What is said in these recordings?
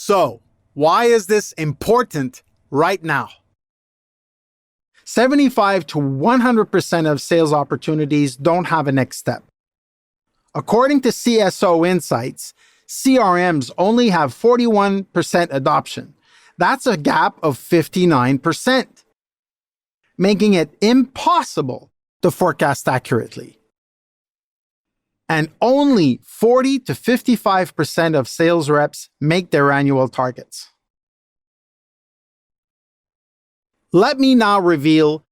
So, why is this important right now? 75 to 100% of sales opportunities don't have a next step. According to CSO Insights, CRMs only have 41% adoption. That's a gap of 59%, making it impossible to forecast accurately. And only 40 to 55% of sales reps make their annual targets. Let me now reveal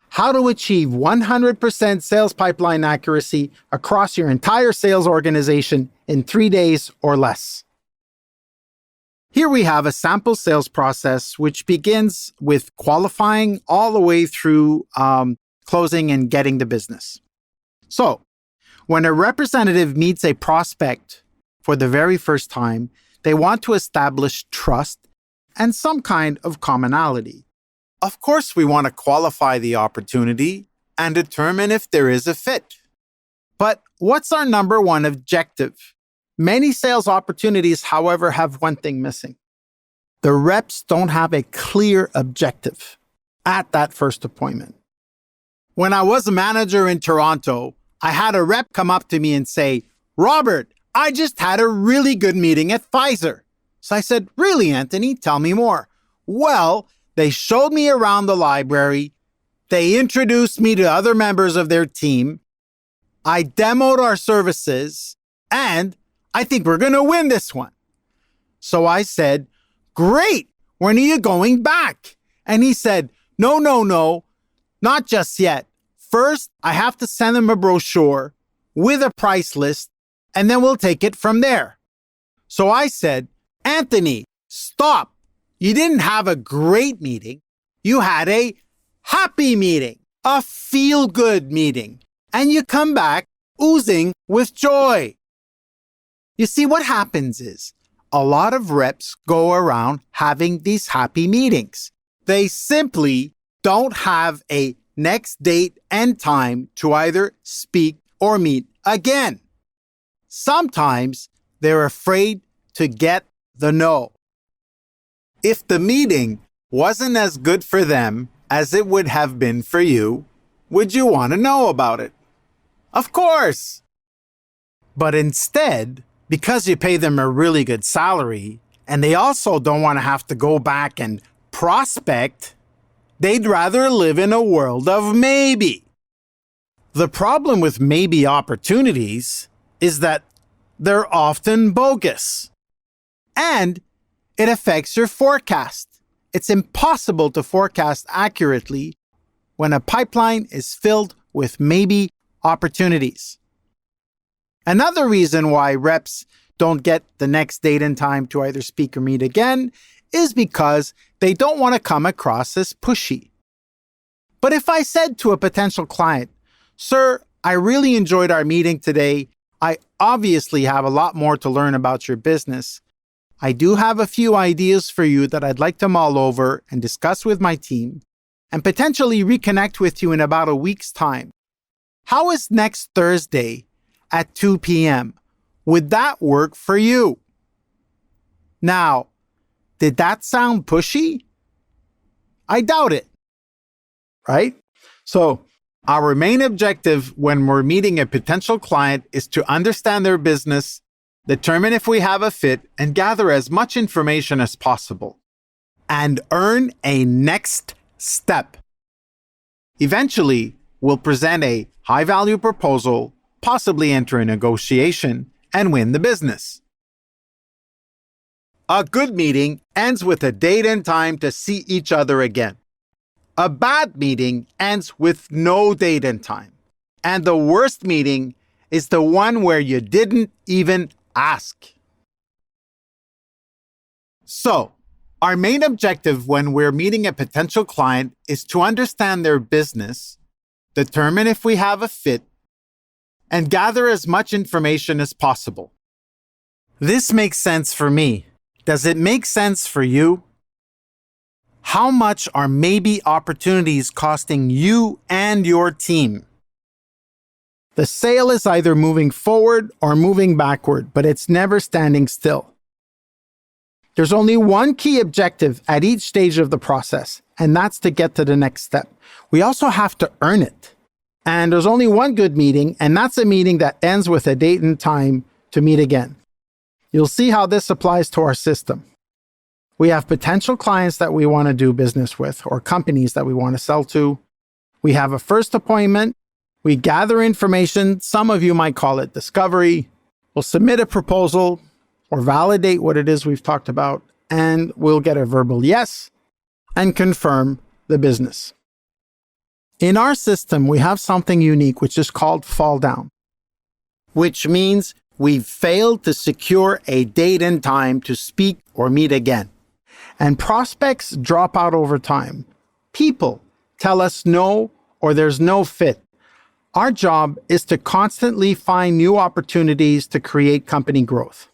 how to achieve 100% sales pipeline accuracy across your entire sales organization in 3 days or less. Here we have a sample sales process which begins with qualifying all the way through closing and getting the business. So, when a representative meets a prospect for the very first time, they want to establish trust and some kind of commonality. Of course, we want to qualify the opportunity and determine if there is a fit. But what's our number one objective? Many sales opportunities, however, have one thing missing. The reps don't have a clear objective at that first appointment. When I was a manager in Toronto, I had a rep come up to me and say, "Robert, I just had a really good meeting at Pfizer." So I said, "Really, Anthony? Tell me more." "Well, they showed me around the library. They introduced me to other members of their team. I demoed our services, and I think we're going to win this one." So I said, "Great. When are you going back?" And he said, No, not just yet. First, I have to send them a brochure with a price list, and then we'll take it from there." So I said, "Anthony, stop. You didn't have a great meeting. You had a happy meeting, a feel-good meeting, and you come back oozing with joy." You see, what happens is a lot of reps go around having these happy meetings. They simply don't have a next date and time to either speak or meet again. Sometimes they're afraid to get the no. If the meeting wasn't as good for them as it would have been for you, would you want to know about it? Of course. But instead, because you pay them a really good salary, and they also don't want to have to go back and prospect, they'd rather live in a world of maybe. The problem with maybe opportunities is that they're often bogus. And it affects your forecast. It's impossible to forecast accurately when a pipeline is filled with maybe opportunities. Another reason why reps don't get the next date and time to either speak or meet again is because they don't want to come across as pushy. But if I said to a potential client, "Sir, I really enjoyed our meeting today. I obviously have a lot more to learn about your business. I do have a few ideas for you that I'd like to mull over and discuss with my team and potentially reconnect with you in about a week's time. How is next Thursday at 2 p.m.? Would that work for you?" Now, did that sound pushy? I doubt it, right? So, our main objective when we're meeting a potential client is to understand their business, determine if we have a fit, and gather as much information as possible, and earn a next step. Eventually, we'll present a high-value proposal, possibly enter a negotiation, and win the business. A good meeting ends with a date and time to see each other again. A bad meeting ends with no date and time. And the worst meeting is the one where you didn't even ask. So, our main objective when we're meeting a potential client is to understand their business, determine if we have a fit, and gather as much information as possible. This makes sense for me. Does it make sense for you? How much are maybe opportunities costing you and your team? The sale is either moving forward or moving backward, but it's never standing still. There's only one key objective at each stage of the process, and that's to get to the next step. We also have to earn it. And there's only one good meeting, and that's a meeting that ends with a date and time to meet again. You'll see how this applies to our system. We have potential clients that we want to do business with or companies that we want to sell to. We have a first appointment. We gather information. Some of you might call it discovery. We'll submit a proposal or validate what it is we've talked about, and we'll get a verbal yes and confirm the business. In our system, we have something unique, which is called fall down, which means we've failed to secure a date and time to speak or meet again. And prospects drop out over time. People tell us no or there's no fit. Our job is to constantly find new opportunities to create company growth.